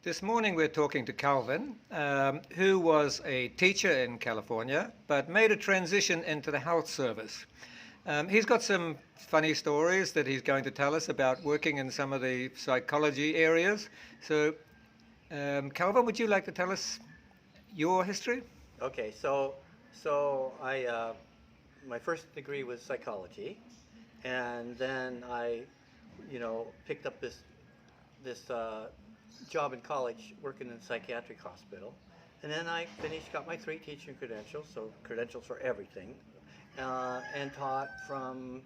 This morning we're talking to Calvin, who was a teacher in California, but made a transition into the health service. He's got some funny stories that he's going to tell us about working in some of the psychology areas. So, Calvin, would you like to tell us your history? Okay, so I my first degree was psychology, and then I, picked up this job in college working in a psychiatric hospital, and then I got my 3 teaching credentials, so credentials for everything, and taught from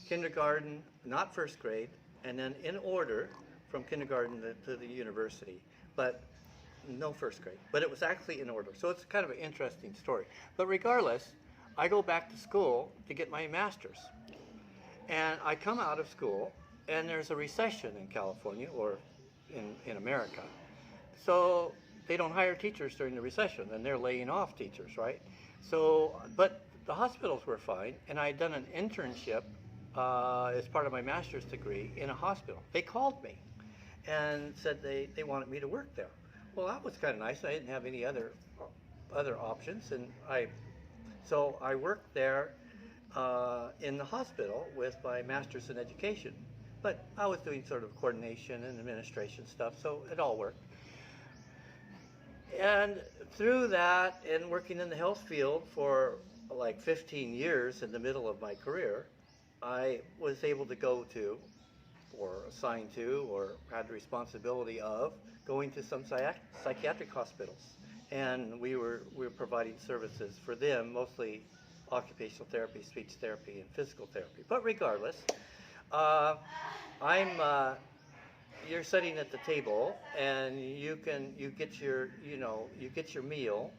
kindergarten, not first grade, and then in order from kindergarten to the university, but no first grade. But it was actually in order, so it's kind of an interesting story. But regardless, I go back to school to get my master's, and I come out of school, and there's a recession in California, or in America. So they don't hire teachers during the recession, and they're laying off teachers, right? So, but the hospitals were fine, and I had done an internship as part of my master's degree in a hospital. They called me and said they wanted me to work there. Well, that was kind of nice. I didn't have any other options, and so I worked there in the hospital with my master's in education. But I was doing sort of coordination and administration stuff, so it all worked. And through that, and working in the health field for like 15 years in the middle of my career, I was able to go to, or assigned to, or had the responsibility of going to some psychiatric hospitals. And we were providing services for them, mostly occupational therapy, speech therapy, and physical therapy. But regardless, you're sitting at the table, and you get your meal,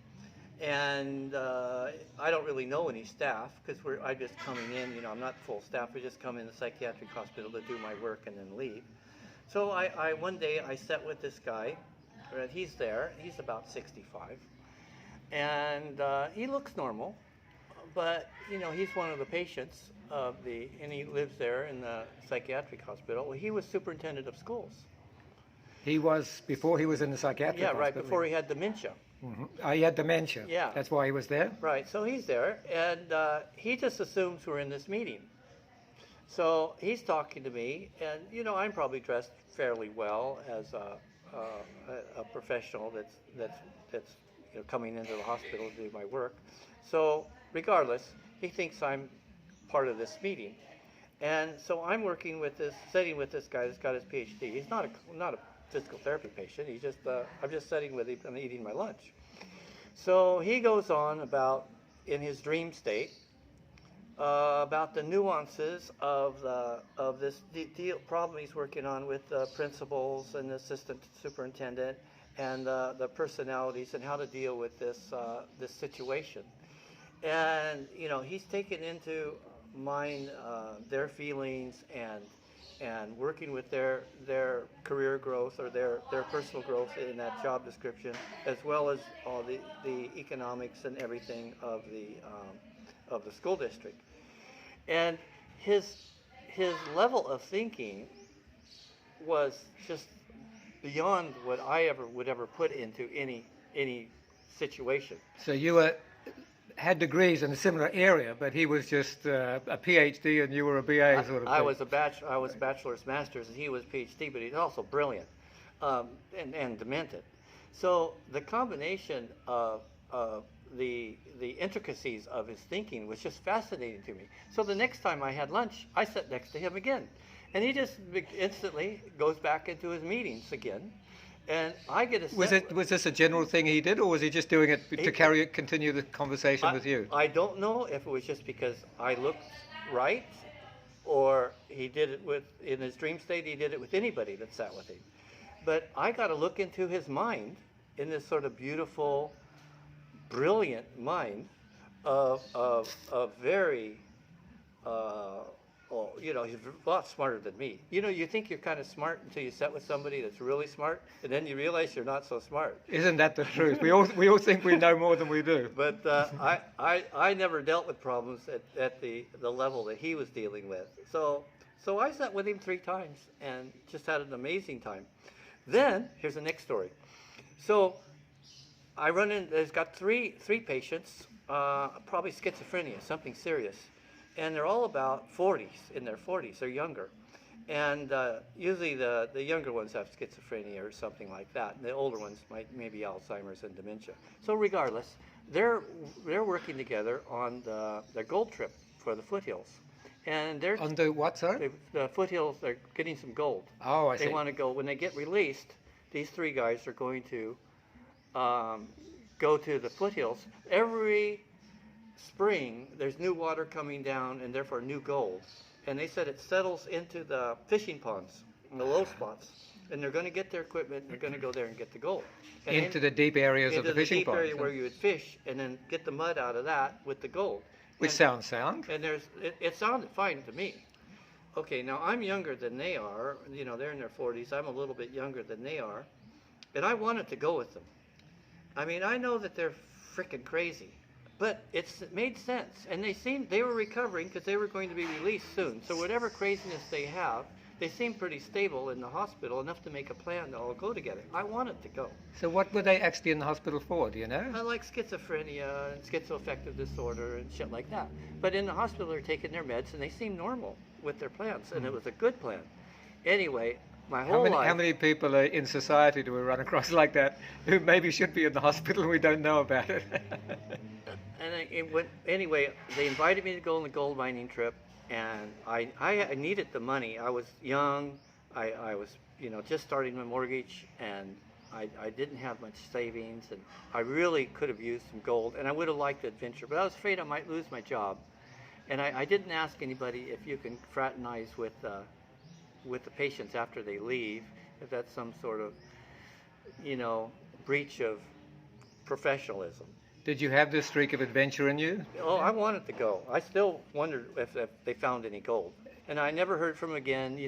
and I don't really know any staff because I'm just coming in. I'm not full staff. I just come in the psychiatric hospital to do my work and then leave. So one day I sat with this guy, and he's there. He's about 65, and he looks normal, but he's one of the patients and he lives there in the psychiatric hospital. Well, he was superintendent of schools. He was before he was in the psychiatric hospital. Yeah, right, before he had dementia. Mm-hmm. He had dementia. Yeah. That's why he was there? Right, so he's there, and he just assumes we're in this meeting. So he's talking to me, and I'm probably dressed fairly well as a professional that's coming into the hospital to do my work. So regardless, he thinks I'm part of this meeting, and so I'm sitting with this guy that's got his PhD. He's not a physical therapy patient. He's just I'm just sitting with him and eating my lunch. So he goes on about, in his dream state, about the nuances of this problem he's working on with the principals and the assistant superintendent, and the personalities, and how to deal with this situation. And he's taken into mind their feelings and working with their career growth, or their personal growth in that job description, as well as all the economics and everything of the school district. And his level of thinking was just beyond what I would ever put into any situation. So you had degrees in a similar area, but he was just a PhD and you were a BA sort of thing. I was bachelor's, master's, and he was PhD, but he's also brilliant and demented. So the combination of the intricacies of his thinking was just fascinating to me. So the next time I had lunch, I sat next to him again, and he just instantly goes back into his meetings again. And I get a Was this a general thing he did, or was he just doing it to continue the conversation with you? I don't know if it was just because I looked right, or he did it in his dream state, he did it with anybody that sat with him. But I got to look into his mind, in this sort of beautiful, brilliant mind of very he's a lot smarter than me. You think you're kind of smart until you sit with somebody that's really smart, and then you realize you're not so smart. Isn't that the truth? We all think we know more than we do. But I never dealt with problems at the level that he was dealing with. So I sat with him 3 times and just had an amazing time. Then here's the next story. So I run in. There's got three patients, probably schizophrenia, something serious, and they're all about 40s, in their 40s. They're younger, and usually the younger ones have schizophrenia or something like that. And the older ones maybe Alzheimer's and dementia. So regardless, they're working together on their gold trip for the foothills. And they're On the what, sorry? the foothills. They're getting some gold. Oh, I see. They want to go when they get released. These three guys are going to go to the foothills. Every spring, there's new water coming down, and therefore new gold. And they said it settles into the fishing ponds, in the low spots. And they're going to get their equipment, and they're going to go there and get the gold. And Into the deep areas of the fishing deep area ponds. where you would fish, and then get the mud out of that with the gold. Which sounds sound. And it sounded fine to me. Okay, now I'm younger than they are. You know, they're in their 40s. I'm a little bit younger than they are. And I wanted to go with them. I mean, I know that they're freaking crazy, but it made sense. And they were recovering because they were going to be released soon. So whatever craziness they have, they seem pretty stable in the hospital, enough to make a plan to all go together. I wanted to go. So what were they actually in the hospital for, do you know? I like schizophrenia and schizoaffective disorder and shit like that. But in the hospital, they're taking their meds, and they seem normal with their plans, and it was a good plan. Anyway, my whole life... How many people in society do we run across like that who maybe should be in the hospital and we don't know about it? Anyway, they invited me to go on the gold mining trip, and I needed the money. I was young. I was, just starting my mortgage, and I didn't have much savings, and I really could have used some gold, and I would have liked the adventure, but I was afraid I might lose my job. And I didn't ask anybody if you can fraternize with the patients after they leave, if that's some sort of, breach of professionalism. Did you have this streak of adventure in you? Oh, I wanted to go. I still wondered if they found any gold. And I never heard from them again,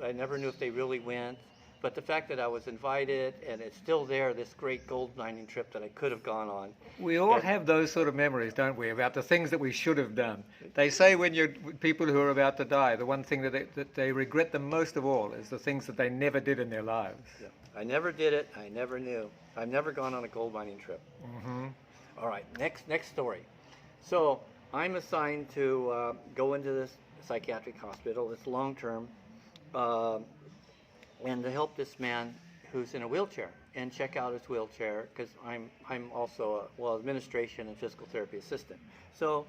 I never knew if they really went. But the fact that I was invited and it's still there, this great gold mining trip that I could have gone on. We all have those sort of memories, don't we, about the things that we should have done. They say when you're people who are about to die, the one thing that they regret the most of all is the things that they never did in their lives. Yeah. I never did it. I never knew. I've never gone on a gold mining trip. Mm-hmm. All right, next story. So I'm assigned to go into this psychiatric hospital. It's long-term. And to help this man who's in a wheelchair and check out his wheelchair, because I'm also administration and physical therapy assistant. So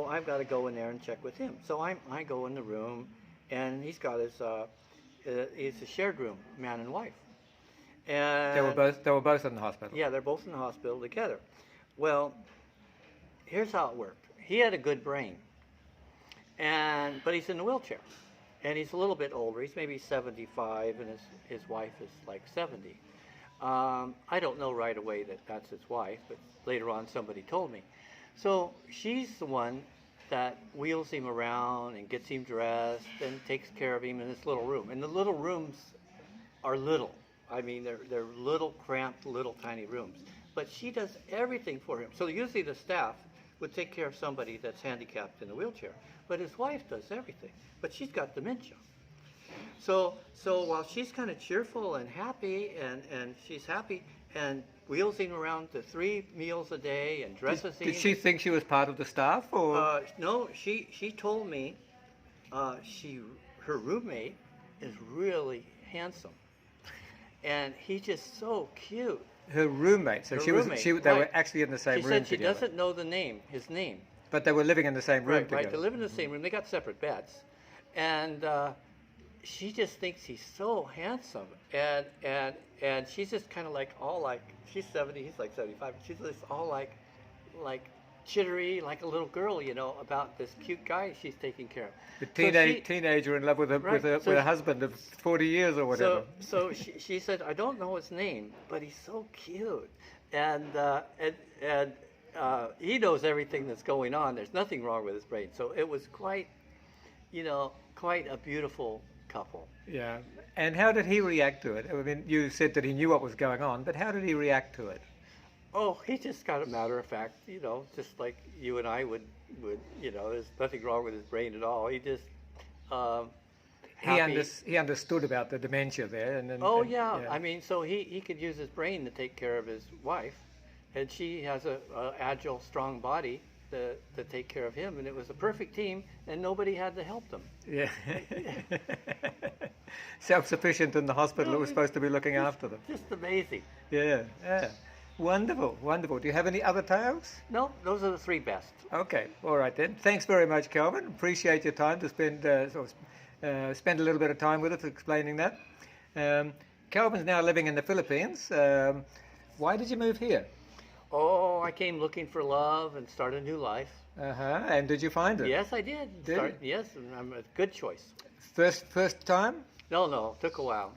I've got to go in there and check with him. So I go in the room, and he's got it's a shared room, man and wife. And They were both in the hospital. Yeah, they're both in the hospital together. Well, here's how it worked. He had a good brain, but he's in a wheelchair. And he's a little bit older. He's maybe 75, and his wife is like 70. I don't know right away that that's his wife, but later on somebody told me. So she's the one that wheels him around and gets him dressed and takes care of him in this little room. And the little rooms are little. I mean, they're little, cramped, little tiny rooms. But she does everything for him. So usually the staff would take care of somebody that's handicapped in a wheelchair. But his wife does everything. But she's got dementia. So while she's kind of cheerful and happy, and she's happy, and wheels him around to 3 meals a day and dresses him. Did she think she was part of the staff, or? No, she told me her roommate is really handsome. And he's just so cute. Her roommate. So they were actually in the same room together. She said she doesn't know his name. But they were living in the same room together. Right, they live in the same room. They got separate beds. And she just thinks he's so handsome. And she's just kind of she's 70, he's like 75. She's just all like chittery, like a little girl, about this cute guy she's taking care of. The teenager in love with a husband of 40 years or whatever. So she said, I don't know his name, but he's so cute. And he knows everything that's going on. There's nothing wrong with his brain. So it was quite a beautiful couple. Yeah. And how did he react to it? I mean, you said that he knew what was going on, but how did he react to it? Oh, he just got a matter of fact, just like you and I would, there's nothing wrong with his brain at all. He just, happy. he understood about the dementia there, and then. Oh and- yeah. I mean, so he could use his brain to take care of his wife, and she has a agile, strong body to take care of him, and it was a perfect team, and nobody had to help them. Yeah. Self-sufficient in the hospital. It was supposed to be looking after them. Just amazing. Yeah, yeah. Wonderful, wonderful. Do you have any other tales? No, those are the three best. Okay, all right then. Thanks very much, Calvin. Appreciate your time to spend spend a little bit of time with us explaining that. Calvin's now living in the Philippines. Why did you move here? Oh, I came looking for love and start a new life. And did you find it? Yes, I did. Did Yes, and I'm a good choice. First time? No, took a while.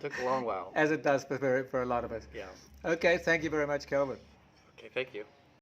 Took a long while. As it does for a lot of us. Yeah. Okay, thank you very much, Calvin. Okay, thank you.